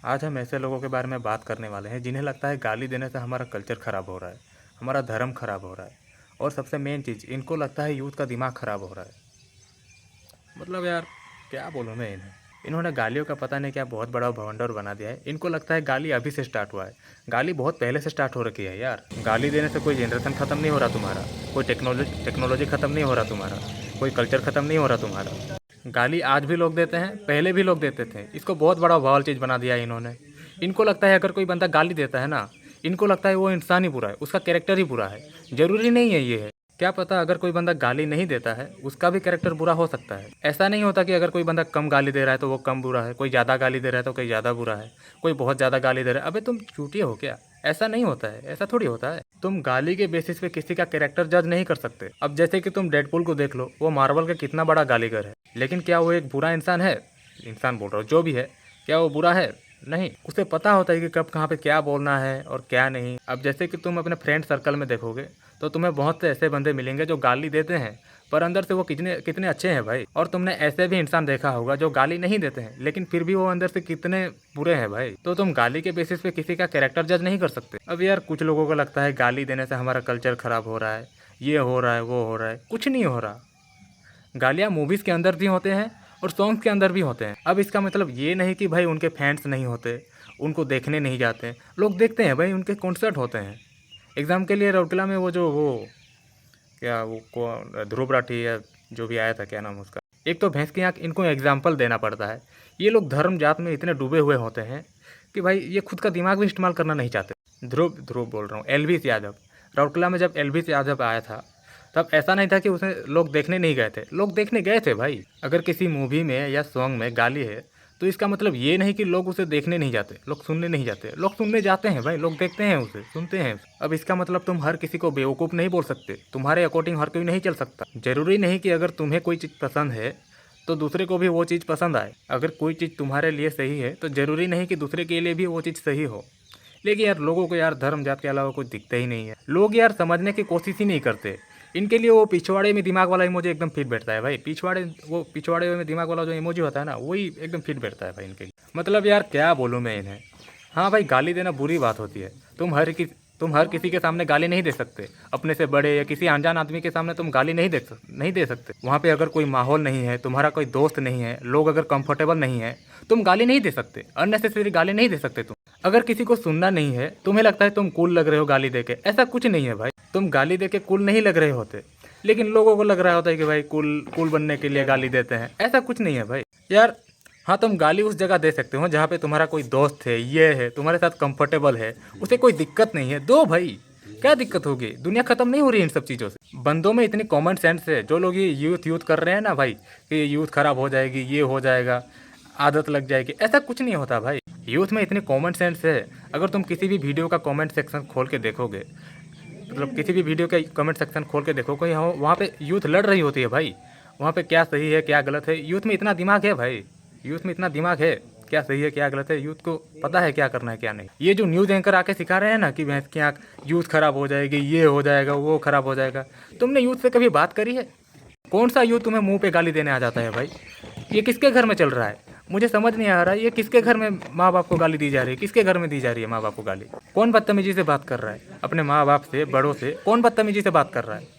आज हम ऐसे लोगों के बारे में बात करने वाले हैं जिन्हें लगता है गाली देने से हमारा कल्चर ख़राब हो रहा है, हमारा धर्म ख़राब हो रहा है और सबसे मेन चीज़ इनको लगता है यूथ का दिमाग ख़राब हो रहा है। मतलब यार क्या बोलूँ मैं इन्हें। इन्होंने गालियों का पता नहीं क्या बहुत बड़ा भवंडर बना दिया है। इनको लगता है गाली अभी से स्टार्ट हुआ है। गाली बहुत पहले से स्टार्ट हो रखी है यार। गाली देने से कोई जनरेशन ख़त्म नहीं हो रहा तुम्हारा, कोई टेक्नोलॉजी ख़त्म नहीं हो रहा तुम्हारा, कोई कल्चर ख़त्म नहीं हो रहा तुम्हारा। गाली आज भी लोग देते हैं, पहले भी लोग देते थे। इसको बहुत बड़ा बवाल चीज़ बना दिया है इन्होंने। इनको लगता है अगर कोई बंदा गाली देता है ना, इनको लगता है वो इंसान ही बुरा है, उसका कैरेक्टर ही बुरा है। ज़रूरी नहीं है ये है। क्या पता अगर कोई बंदा गाली नहीं देता है उसका भी कैरेक्टर बुरा हो सकता है। ऐसा नहीं होता कि अगर कोई बंदा कम गाली दे रहा है तो वो कम बुरा है, कोई ज़्यादा गाली दे रहा है तो कोई ज़्यादा बुरा है, कोई बहुत ज़्यादा गाली दे रहा है। अबे तुम चूतिए हो क्या? ऐसा नहीं होता है, ऐसा थोड़ी होता है। तुम गाली के बेसिस पे किसी का कैरेक्टर जज नहीं कर सकते। अब जैसे कि तुम डेडपूल को देख लो, वो मार्वल का कितना बड़ा गालीगर है, लेकिन क्या वो एक बुरा इंसान है? इंसान बोल रहा हूँ, जो भी है, क्या वो बुरा है? नहीं। उसे पता होता है कि कब कहाँ पे क्या बोलना है और क्या नहीं। अब जैसे कि तुम अपने फ्रेंड सर्कल में देखोगे तो तुम्हें बहुत से ऐसे बंदे मिलेंगे जो गाली देते हैं पर अंदर से वो कितने कितने अच्छे हैं भाई। और तुमने ऐसे भी इंसान देखा होगा जो गाली नहीं देते हैं लेकिन फिर भी वो अंदर से कितने बुरे हैं भाई। तो तुम गाली के बेसिस पे किसी का कैरेक्टर जज नहीं कर सकते। अब यार कुछ लोगों को लगता है गाली देने से हमारा कल्चर ख़राब हो रहा है, ये हो रहा है, वो हो रहा है। कुछ नहीं हो रहा। गालियाँ मूवीज़ के अंदर भी होते हैं और सॉन्ग्स के अंदर भी होते हैं। अब इसका मतलब ये नहीं कि भाई उनके फैंस नहीं होते, उनको देखने नहीं जाते। लोग देखते हैं भाई, उनके कॉन्सर्ट होते हैं। एग्ज़ाम के लिए राउरकेला में वो क्या वो कौन ध्रुव राठी या जो भी आया था, क्या नाम उसका। एक तो भैंस की आँख, इनको एग्जाम्पल देना पड़ता है। ये लोग धर्म जात में इतने डूबे हुए होते हैं कि भाई ये खुद का दिमाग भी इस्तेमाल करना नहीं चाहते। ध्रुव ध्रुव बोल रहा हूँ, एलविस यादव। राउरकेला में जब एलविस यादव आया था तब ऐसा नहीं था कि उसे लोग देखने नहीं गए थे, लोग देखने गए थे भाई। अगर किसी मूवी में या सॉन्ग में गाली है तो इसका मतलब ये नहीं कि लोग उसे देखने नहीं जाते, लोग सुनने नहीं जाते। लोग सुनने जाते हैं भाई, लोग देखते हैं उसे, सुनते हैं। अब इसका मतलब तुम हर किसी को बेवकूफ़ नहीं बोल सकते। तुम्हारे अकॉर्डिंग हर कोई नहीं चल सकता। ज़रूरी नहीं कि अगर तुम्हें कोई चीज़ पसंद है तो दूसरे को भी वो चीज़ पसंद आए। अगर कोई चीज़ तुम्हारे लिए सही है तो ज़रूरी नहीं कि दूसरे के लिए भी वो चीज़ सही हो। लेकिन यार लोगों को यार धर्म जात के अलावा कुछ दिखता ही नहीं है। लोग यार समझने की कोशिश ही नहीं करते। इनके लिए वो पिछवाड़े में दिमाग वाला इमोजी एकदम फिट बैठता है भाई। पिछवाड़े में दिमाग वाला जो इमोजी होता है ना, वही एकदम फिट बैठता है भाई इनके लिए। मतलब यार क्या बोलूँ मैं इन्हें। हाँ भाई, गाली देना बुरी बात होती है। तुम हर किसी के सामने गाली नहीं दे सकते। अपने से बड़े या किसी अनजान आदमी के सामने तुम गाली नहीं दे सकते। वहाँ पे अगर कोई माहौल नहीं है, तुम्हारा कोई दोस्त नहीं है, लोग अगर कंफर्टेबल नहीं है, तुम गाली नहीं दे सकते। अननेसेसरी गाली नहीं दे सकते तुम। अगर किसी को सुनना नहीं है, तुम्हें लगता है तुम कूल लग रहे हो गाली देके, ऐसा कुछ नहीं है भाई। तुम गाली देके कूल नहीं लग रहे होते, लेकिन लोगों को लग रहा होता है कि भाई कूल कूल बनने के लिए गाली देते हैं। ऐसा कुछ नहीं है भाई यार। हाँ, तुम गाली उस जगह दे सकते हो जहाँ पे तुम्हारा कोई दोस्त है, ये है, तुम्हारे साथ कंफर्टेबल है, उसे कोई दिक्कत नहीं है, दो भाई। क्या दिक्कत होगी? दुनिया खत्म नहीं हो रही इन सब चीज़ों से। बंदों में इतनी कॉमन सेंस है। जो लोग ये यूथ कर रहे हैं ना भाई, कि यूथ खराब हो जाएगी, ये हो जाएगा, आदत लग जाएगी, ऐसा कुछ नहीं होता भाई। यूथ में इतनी कॉमन सेंस है। अगर तुम किसी भी वीडियो का कमेंट सेक्शन खोल के देखोगे, मतलब किसी भी वीडियो का कमेंट सेक्शन खोल के देखोगे, वहाँ पे यूथ लड़ रही होती है भाई। वहाँ पे क्या सही है क्या गलत है, यूथ में इतना दिमाग है भाई। यूथ में इतना दिमाग है, क्या सही है क्या गलत है, यूथ को पता है क्या करना है क्या नहीं। ये जो न्यूज़ एंकर आके सिखा रहे हैं ना कि भैंस की आँख, यूथ खराब हो जाएगी, ये हो जाएगा, वो खराब हो जाएगा, तुमने यूथ से कभी बात करी है? कौन सा यूथ तुम्हें मुंह पे गाली देने आ जाता है भाई? ये किसके घर में चल रहा है? मुझे समझ नहीं आ रहा है, ये किसके घर में माँ बाप को गाली दी जा रही है? किसके घर में दी जा रही है माँ बाप को गाली? कौन बदतमीजी से बात कर रहा है? अपने माँ बाप से, बड़ों से कौन बदतमीजी से बात कर रहा है?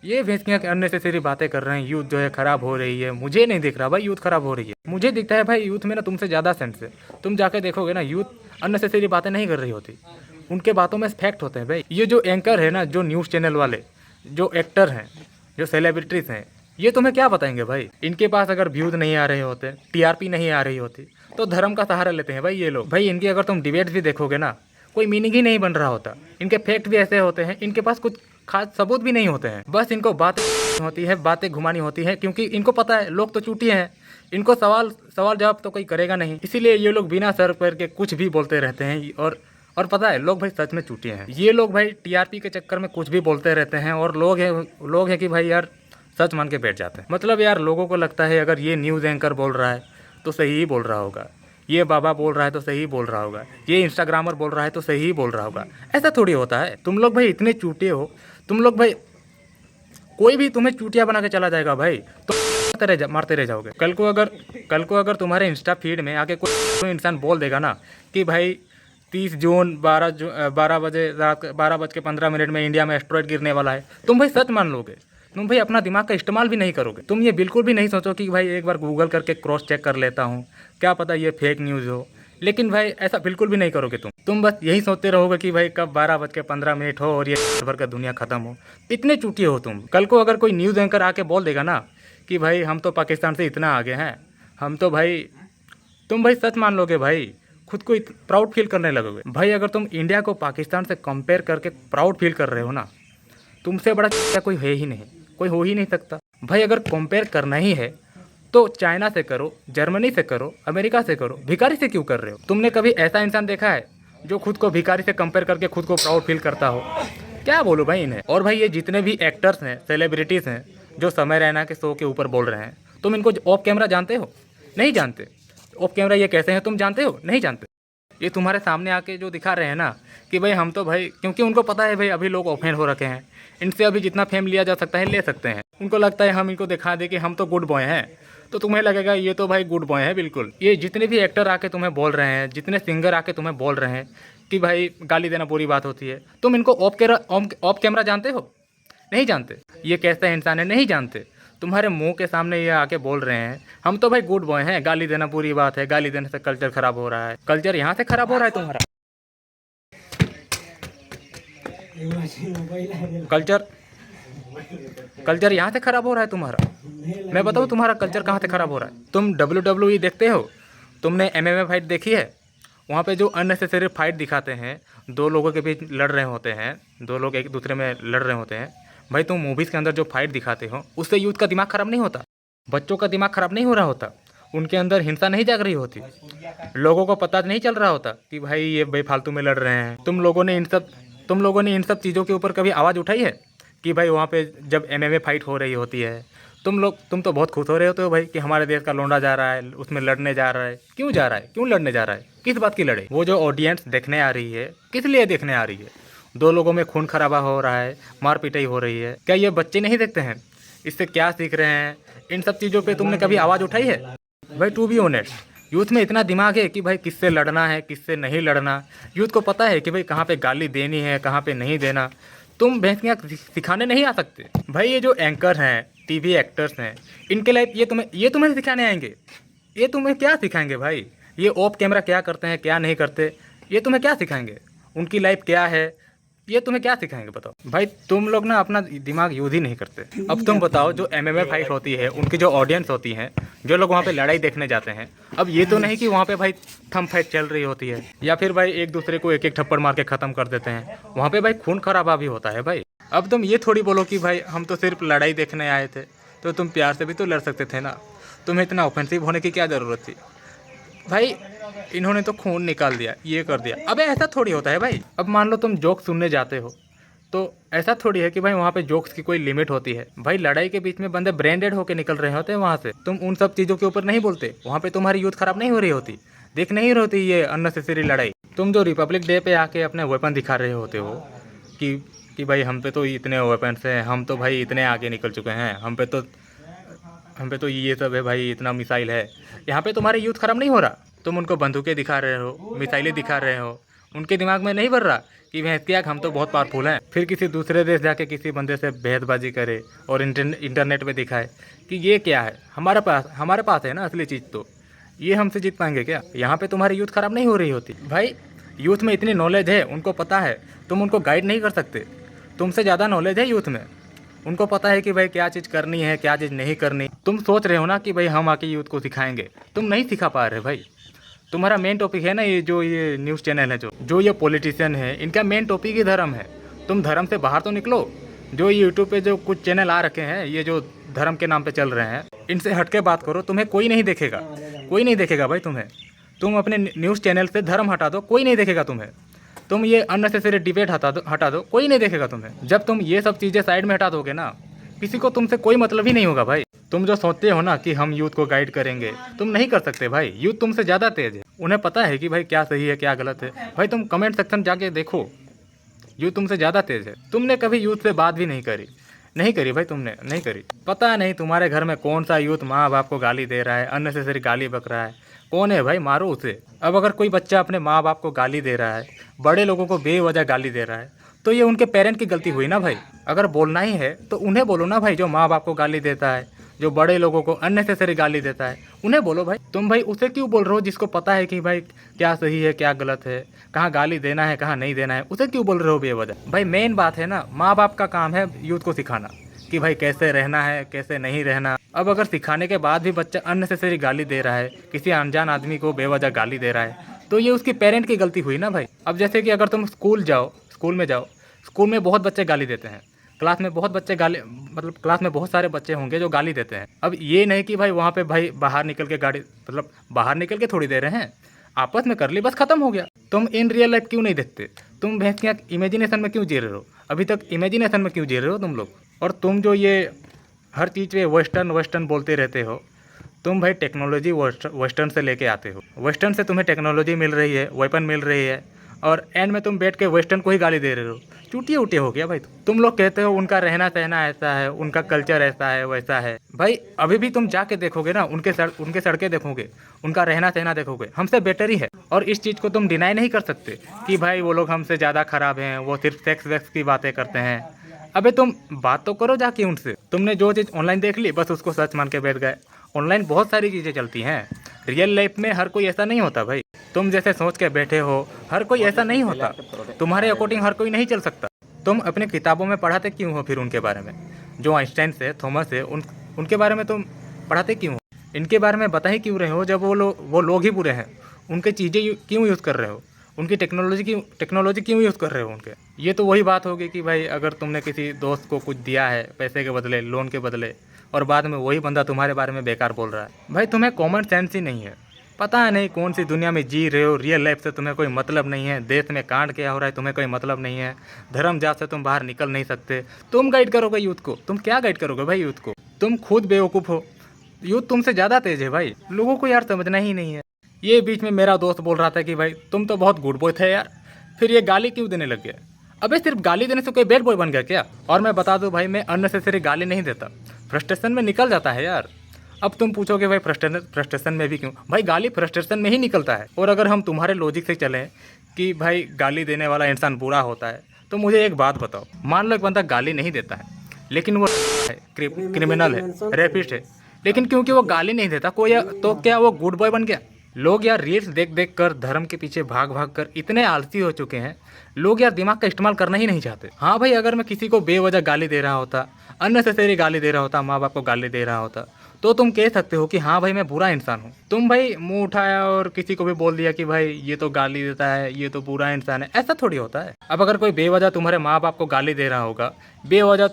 ये भैंसियाँ अननेसेसरी बातें कर रहे हैं। यूथ जो है ख़राब हो रही है। मुझे नहीं दिख रहा भाई यूथ ख़राब हो रही है। मुझे दिखता है भाई यूथ में ना तुमसे ज़्यादा सेंस है। तुम जाके देखोगे ना, यूथ अननेसेसरी बातें नहीं कर रही होती। उनके बातों में फैक्ट होते हैं भाई। ये जो एंकर है ना, जो न्यूज़ चैनल वाले, जो एक्टर हैं, जो सेलिब्रिटीज़ हैं, ये तुम्हें क्या बताएंगे भाई? इनके पास अगर व्यूज़ नहीं आ रहे होते, टीआरपी नहीं आ रही होती, तो धर्म का सहारा लेते हैं भाई ये लोग। भाई इनकी अगर तुम डिबेट्स भी देखोगे ना, कोई मीनिंग ही नहीं बन रहा होता। इनके फैक्ट भी ऐसे होते हैं, इनके पास कुछ खास सबूत भी नहीं होते हैं। बस इनको बातें होती है, बातें घुमानी होती है, क्योंकि इनको पता है लोग तो चूतिए हैं। इनको सवाल सवाल जवाब तो कोई करेगा नहीं, इसीलिए ये लोग बिना सर पैर के कुछ भी बोलते रहते हैं। और पता है लोग भाई सच में चूतिए हैं। ये लोग भाई टीआरपी के चक्कर में कुछ भी बोलते रहते हैं, और लोग हैं कि भाई यार सच मान के बैठ जाते हैं। मतलब यार लोगों को लगता है अगर ये न्यूज़ एंकर बोल रहा है तो सही ही बोल रहा होगा, ये बाबा बोल रहा है तो सही ही बोल रहा होगा, ये इंस्टाग्रामर बोल रहा है तो सही ही बोल रहा होगा। ऐसा थोड़ी होता है। तुम लोग भाई इतने चूतिए हो। तुम लोग भाई, कोई भी तुम्हें चूतिया बना के चला जाएगा भाई। तो मारते रह जाओगे। कल को अगर तुम्हारे इंस्टा फीड में आके कोई इंसान बोल देगा ना कि भाई 30 जून 12 बजे रात 12:15 में इंडिया में एस्ट्रॉयड गिरने वाला है, तुम भाई सच मान लोगे। तुम भाई अपना दिमाग का इस्तेमाल भी नहीं करोगे। तुम ये बिल्कुल भी नहीं सोचो कि भाई एक बार गूगल करके क्रॉस चेक कर लेता हूँ, क्या पता ये फेक न्यूज़ हो। लेकिन भाई ऐसा बिल्कुल भी नहीं करोगे तुम बस यही सोचते रहोगे कि भाई कब 12:15 हो और ये भर का दुनिया ख़त्म हो। इतने चूतिए हो तुम। कल को अगर कोई न्यूज़ एंकर आके बोल देगा ना कि भाई हम तो पाकिस्तान से इतना आगे हैं, हम तो भाई, तुम भाई सच मान लोगे भाई, खुद को प्राउड फील करने लगोगे। भाई अगर तुम इंडिया को पाकिस्तान से कंपेयर करके प्राउड फील कर रहे हो ना, तुमसे बड़ा कोई है ही नहीं, कोई हो ही नहीं सकता। भाई अगर कंपेयर करना ही है तो चाइना से करो, जर्मनी से करो, अमेरिका से करो, भिखारी से क्यों कर रहे हो? तुमने कभी ऐसा इंसान देखा है जो खुद को भिखारी से कंपेयर करके खुद को प्राउड फील करता हो? क्या बोलो भाई इन्हें। और भाई ये जितने भी एक्टर्स हैं, सेलिब्रिटीज़ हैं जो समय रैना के शो के ऊपर बोल रहे हैं, तुम इनको ऑफ कैमरा जानते हो? नहीं जानते। ऑफ कैमरा ये कैसे हैं तुम जानते हो? नहीं जानते। ये तुम्हारे सामने आके जो दिखा रहे हैं ना कि भाई हम तो भाई, क्योंकि उनको पता है भाई अभी लोग ऑफेंड हो रखे हैं, इनसे अभी जितना फेम लिया जा सकता है ले सकते हैं। उनको लगता है हम इनको दिखा दें कि हम तो गुड बॉय हैं, तो तुम्हें लगेगा ये तो भाई गुड बॉय है बिल्कुल। ये जितने भी एक्टर आके तुम्हें बोल रहे हैं, जितने सिंगर आके तुम्हें बोल रहे हैं कि भाई गाली देना बुरी बात होती है, तुम इनको ऑफ कैमरा जानते हो? नहीं जानते। ये कैसा इंसान है नहीं जानते। तुम्हारे मुंह के सामने ये आके बोल रहे हैं हम तो भाई गुड बॉय हैं, गाली देना बुरी बात है, गाली देने से कल्चर खराब हो रहा है। कल्चर यहाँ से खराब हो रहा है तुम्हारा। कल्चर यहाँ से खराब हो रहा है तुम्हारा। मैं बताऊँ तुम्हारा कल्चर कहाँ से खराब हो रहा है। तुम WWE देखते हो? तुमने MMA फाइट देखी है? वहाँ पे जो अननेसेसरी फाइट दिखाते हैं, दो लोगों के बीच लड़ रहे होते हैं, दो लोग एक दूसरे में लड़ रहे होते हैं, भाई तुम मूवीज़ के अंदर जो फाइट दिखाते हो उससे यूथ का दिमाग ख़राब नहीं होता? बच्चों का दिमाग ख़राब नहीं हो रहा होता? उनके अंदर हिंसा नहीं जाग रही होती? लोगों को पता नहीं चल रहा होता कि भाई ये बेफालतू में लड़ रहे हैं? तुम लोगों ने इन सब चीज़ों के ऊपर कभी आवाज़ उठाई है कि भाई वहाँ पे जब MMA फाइट हो रही होती है तुम तो बहुत खुश हो रहे होते हो भाई कि हमारे देश का लौंडा जा रहा है, उसमें लड़ने जा रहा है। क्यों जा रहा है? क्यों लड़ने जा रहा है? किस बात की लड़ाई? वो जो ऑडियंस देखने आ रही है किस लिए देखने आ रही है? दो लोगों में खून खराबा हो रहा है, मार पिटाई हो रही है, क्या ये बच्चे नहीं देखते हैं? इससे क्या सीख रहे हैं? इन सब चीज़ों पर तुमने कभी आवाज़ उठाई है? भाई टू बी ऑनेस्ट, यूथ में इतना दिमाग है कि भाई किससे लड़ना है किससे नहीं लड़ना। यूथ को पता है कि भाई कहाँ पे गाली देनी है कहाँ पे नहीं देना। तुम भैंसियाँ सिखाने नहीं आ सकते। भाई ये जो एंकर हैं, टीवी एक्टर्स हैं, इनके लाइफ ये तुम्हें सिखाने आएंगे? ये तुम्हें क्या सिखाएंगे भाई? ये ऑफ कैमरा क्या करते हैं क्या नहीं करते, ये तुम्हें क्या सिखाएंगे? उनकी लाइफ क्या है ये तुम्हें क्या सिखाएंगे बताओ? भाई तुम लोग ना अपना दिमाग यूज ही नहीं करते। अब तुम बताओ जो MMA फाइट होती है उनकी जो ऑडियंस होती है, जो लोग वहाँ पे लड़ाई देखने जाते हैं, अब ये तो नहीं कि वहाँ पे भाई थम फाइट चल रही होती है या फिर भाई एक दूसरे को एक एक थप्पड़ मार के ख़त्म कर देते हैं। वहाँ पे भाई खून खराबा भी होता है भाई। अब तुम ये थोड़ी बोलो कि भाई हम तो सिर्फ लड़ाई देखने आए थे, तो तुम प्यार से भी तो लड़ सकते थे ना। तुम्हें इतना ऑफेंसिव होने की क्या ज़रूरत थी? भाई इन्होंने तो खून निकाल दिया, ये कर दिया। अबे ऐसा थोड़ी होता है भाई। अब मान लो तुम जोक सुनने जाते हो तो ऐसा थोड़ी है कि भाई वहाँ पे जोक्स की कोई लिमिट होती है। भाई लड़ाई के बीच में बंदे ब्रांडेड होके निकल रहे होते हैं वहाँ से, तुम उन सब चीज़ों के ऊपर नहीं बोलते। वहाँ पे तुम्हारी यूथ खराब नहीं हो रही होती? देख नहीं होती ये अननेसेसरी लड़ाई? तुम जो रिपब्लिक डे पे आके अपने वेपन दिखा रहे होते हो कि भाई हम पे तो इतने वेपन्स हैं, हम तो भाई इतने आगे निकल चुके हैं, हम पे तो ये सब है भाई, इतना मिसाइल है। यहाँ पे तुम्हारे यूथ खराब नहीं हो रहा? तुम उनको बंदूकें दिखा रहे हो, मिसाइलें दिखा रहे हो, उनके दिमाग में नहीं भर रहा कि भैंसिया हम तो बहुत पावरफुल हैं? फिर किसी दूसरे देश जाके किसी बंदे से भेदबाजी करे और इंटरनेट पे दिखाए कि ये क्या है। हमारे पास है ना असली चीज़, तो ये हमसे जीत पाएंगे क्या? यहाँ पे तुम्हारी यूथ खराब नहीं हो रही होती? भाई यूथ में इतनी नॉलेज है, उनको पता है, तुम उनको गाइड नहीं कर सकते। तुमसे ज़्यादा नॉलेज है यूथ में, उनको पता है कि भाई क्या चीज़ करनी है क्या चीज़ नहीं करनी। तुम सोच रहे हो ना कि भाई हम आके यूथ को सिखाएंगे, तुम नहीं सिखा पा रहे भाई। तुम्हारा मेन टॉपिक है ना ये न्यूज़ चैनल है, जो ये पॉलिटिशियन है, इनका मेन टॉपिक ही धर्म है। तुम धर्म से बाहर तो निकलो। जो यूट्यूब पे जो कुछ चैनल आ रखे हैं, ये जो धर्म के नाम पे चल रहे हैं, इनसे हट के बात करो। तुम्हें कोई नहीं देखेगा, कोई नहीं देखेगा भाई तुम्हें। तुम अपने न्यूज़ चैनल से धर्म हटा दो, कोई नहीं देखेगा तुम्हें। तुम ये अननेसेसरी डिबेट हटा दो, कोई नहीं देखेगा तुम्हें। जब तुम ये सब चीज़ें साइड में हटा दोगे ना, किसी को तुमसे कोई मतलब ही नहीं होगा भाई। तुम जो सोचते हो ना कि हम यूथ को गाइड करेंगे, तुम नहीं कर सकते भाई। यूथ तुमसे ज़्यादा तेज है, उन्हें पता है कि भाई क्या सही है क्या गलत है। भाई तुम कमेंट सेक्शन जाके देखो, यूथ तुमसे ज़्यादा तेज है। तुमने कभी यूथ से बात भी नहीं करी, नहीं करी भाई, तुमने नहीं करी। पता नहीं तुम्हारे घर में कौन सा यूथ माँ बाप को गाली दे रहा है, अननेसेसरी गाली बक रहा है। कौन है भाई, मारो उसे। अब अगर कोई बच्चा अपने माँ बाप को गाली दे रहा है, बड़े लोगों को बेवजह गाली दे रहा है, तो ये उनके पेरेंट की गलती हुई ना भाई। अगर बोलना ही है तो उन्हें बोलो ना भाई, जो माँ बाप को गाली देता है, जो बड़े लोगों को अननेसेसरी गाली देता है, उन्हें बोलो भाई। तुम भाई उसे क्यों बोल रहे हो जिसको पता है कि भाई क्या सही है क्या गलत है, कहाँ गाली देना है कहाँ नहीं देना है, उसे क्यों बोल रहे हो बेवजह। भाई मेन बात है ना, माँ बाप का काम है यूथ को सिखाना कि भाई कैसे रहना है कैसे नहीं रहना। अब अगर सिखाने के बाद भी बच्चा अननेसेसरी गाली दे रहा है, किसी अनजान आदमी को बेवजह गाली दे रहा है, तो ये उसकी पेरेंट की गलती हुई ना भाई। अब जैसे कि अगर तुम स्कूल में जाओ, स्कूल में बहुत बच्चे गाली देते हैं, क्लास में बहुत बच्चे गाली, मतलब क्लास में बहुत सारे बच्चे होंगे जो गाली देते हैं। अब ये नहीं कि भाई वहाँ पे भाई बाहर निकल के गाड़ी, मतलब बाहर निकल के थोड़ी दे रहे हैं, आपस में कर ली बस खत्म हो गया। तुम इन रियल लाइफ क्यों नहीं देखते? तुम भैंस के इमेजिनेशन में क्यों जी रहे हो? अभी तक इमेजिनेशन में क्यों जी रहे हो तुम लोग? और तुम जो ये हर चीज़ पे वेस्टर्न वेस्टर्न बोलते रहते हो, तुम भाई टेक्नोलॉजी वेस्टर्न से लेके आते हो। वेस्टर्न से तुम्हें टेक्नोलॉजी मिल रही है, वेपन मिल रही है, और एंड में तुम बैठ के वेस्टर्न को ही गाली दे रहे हो। चूटिया उटिया हो गया भाई। तुम लोग कहते हो उनका रहना सहना ऐसा है, उनका कल्चर ऐसा है वैसा है। भाई अभी भी तुम जाके देखोगे ना, उनके सड़कें देखोगे, उनका रहना सहना देखोगे, हमसे बेटर ही है। और इस चीज़ को तुम डिनाई नहीं कर सकते कि भाई वो लोग हमसे ज़्यादा खराब हैं, वो सिर्फ सेक्स वेक्स की बातें करते हैं। अबे तुम बात तो करो जाके उनसे। तुमने जो चीज़ ऑनलाइन देख ली बस उसको सच मान के बैठ गए। ऑनलाइन बहुत सारी चीज़ें चलती हैं, रियल लाइफ में हर कोई ऐसा नहीं होता भाई। तुम जैसे सोच के बैठे हो, हर कोई ऐसा नहीं होता। तुम्हारे अकॉर्डिंग हर कोई नहीं चल सकता। तुम अपने किताबों में पढ़ाते क्यों हो फिर उनके बारे में? जो आइंस्टाइन से, थॉमस है, उनके बारे में तुम पढ़ाते क्यों हो? इनके बारे में बता ही क्यों रहे हो जब वो लोग ही बुरे हैं? उनके चीज़ें क्यों यूज़ कर रहे हो? उनकी टेक्नोलॉजी क्यों यूज़ कर रहे हो उनके? ये तो वही बात होगी कि भाई अगर तुमने किसी दोस्त को कुछ दिया है पैसे के बदले, लोन के बदले, और बाद में वही बंदा तुम्हारे बारे में बेकार बोल रहा है। भाई तुम्हें कॉमन सेंस ही नहीं है। पता नहीं कौन सी दुनिया में जी रहे हो, रियल लाइफ से तुम्हें कोई मतलब नहीं है, देश में कांड क्या हो रहा है तुम्हें कोई मतलब नहीं है, धर्म जात से तुम बाहर निकल नहीं सकते। तुम गाइड करोगे यूथ को? तुम क्या गाइड करोगे भाई यूथ को? तुम खुद बेवकूफ़ हो, यूथ तुमसे ज़्यादा तेज है भाई। लोगों को यार समझना ही नहीं है। ये बीच में मेरा दोस्त बोल रहा था कि भाई तुम तो बहुत गुड बॉय थे यार, फिर ये गाली क्यों देने लग गया? अबे सिर्फ गाली देने से कोई बैड बॉय बन गया क्या? और मैं बता दूं भाई, मैं अननेसेसरी गाली नहीं देता, फ्रस्ट्रेशन में निकल जाता है यार। अब तुम पूछोगे भाई फ्रस्ट्रेशन में भी क्यों? भाई गाली फ्रस्ट्रेशन में ही निकलता है। और अगर हम तुम्हारे लॉजिक से चलें कि भाई गाली देने वाला इंसान बुरा होता है, तो मुझे एक बात बताओ, मान लो एक बंदा गाली नहीं देता है लेकिन वो क्रिमिनल है, रेपिस्ट है, लेकिन क्योंकि वो गाली नहीं देता कोई, तो क्या वो गुड बॉय बन गया? लोग यार रील्स देख देख कर, धर्म के पीछे भाग भाग कर इतने आलसी हो चुके हैं, लोग यार दिमाग का इस्तेमाल करना ही नहीं चाहते। हाँ भाई, अगर मैं किसी को बेवजह गाली दे रहा होता, अननेसेसरी गाली दे रहा होता, माँ बाप को गाली दे रहा होता, तो तुम कह सकते हो कि हाँ भाई मैं बुरा इंसान हूँ। तुम भाई मुंह उठाया और किसी को भी बोल दिया कि भाई ये तो गाली देता है, ये तो बुरा इंसान है, ऐसा थोड़ी होता है। अब अगर कोई बेवजह तुम्हारे माँ बाप को गाली दे रहा होगा, बेवजह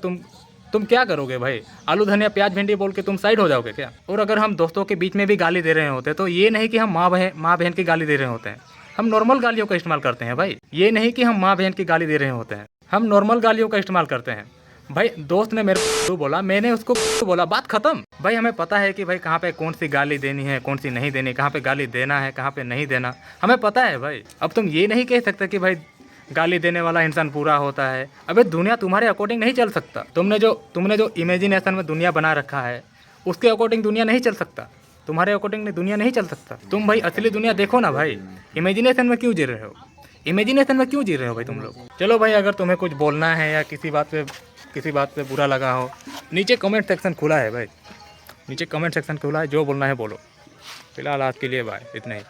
तुम क्या करोगे भाई? आलू धनिया प्याज भिंडी बोल के तुम साइड हो जाओगे क्या? और अगर हम दोस्तों के बीच में भी गाली दे रहे होते तो ये नहीं कि हम माँ बहन की गाली दे रहे होते हैं, हम नॉर्मल गालियों का इस्तेमाल करते हैं भाई। ये नहीं कि हम माँ बहन की गाली दे रहे होते हैं, हम नॉर्मल गालियों का इस्तेमाल करते हैं। भाई दोस्त ने मेरे को बोला, मैंने उसको बोला, बात खत्म। भाई हमें पता है कि भाई कहाँ पे कौन सी गाली देनी है, कौन सी नहीं देनी, कहाँ पे गाली देना है, कहाँ पे नहीं देना, हमें पता है भाई। अब तुम ये नहीं कह सकते कि भाई गाली देने वाला इंसान पूरा होता है। अबे दुनिया तुम्हारे अकॉर्डिंग नहीं चल सकता। तुमने जो इमेजिनेशन में दुनिया बना रखा है, उसके अकॉर्डिंग दुनिया नहीं चल सकता। तुम्हारे अकॉर्डिंग दुनिया नहीं चल सकता। तुम भाई असली दुनिया देखो ना भाई, इमेजिनेशन में क्यों जी रहे हो? इमेजिनेशन में क्यों जी रहे हो भाई तुम लोग? चलो भाई, अगर तुम्हें कुछ बोलना है या किसी बात पे बुरा लगा हो, नीचे कमेंट सेक्शन खुला है भाई, नीचे कमेंट सेक्शन खुला है, जो बोलना है बोलो। फिलहाल आज के लिए बाय, इतना ही।